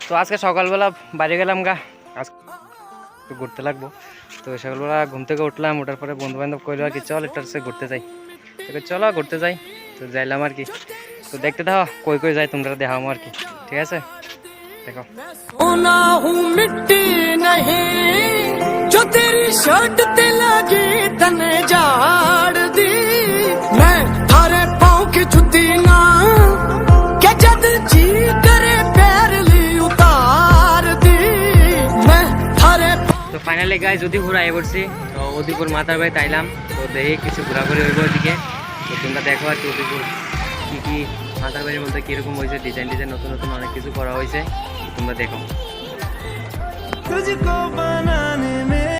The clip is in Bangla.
তো আজকে সকালবেলা বাইরে গেলাম গা, আজকে ঘুরতে লাগবো। তো সকালবেলা ঘুম থেকে উঠলাম, ওঠার পরে বন্ধু বান্ধব কইলো আর কি চল একটু ঘুরতে যাই। তো চলো ঘুরতে যাই, তো যাইলাম আর কি। তো দেখতে দাও কই কই যাই, তোমরা দেখাও আর কি, ঠিক আছে দেখো। सोना हूँ मिट्टी नहीं जो तेरी शर्ट ते लगी तने झाड़ दी मैं थारे पाँव की जुती ना क्या जद जी करे पैर ली उतार दी मैं थारे। তো ফাইনালি গাইস উদিপুর আই পড়ছি। তো উদিপুর মাতার বাড়িতে আইলাম, তো দেখি কিছু ঘোরাঘুরি হইব ওদিকে। তো তোমরা দেখো আর কি উদিপুর কি কি মাতার বাড়ির মধ্যে কিরকম হয়েছে, ডিজাইন ডিজাইন নতুন নতুন অনেক কিছু করা হয়েছে, তোমরা দেখো। तुझको बनाने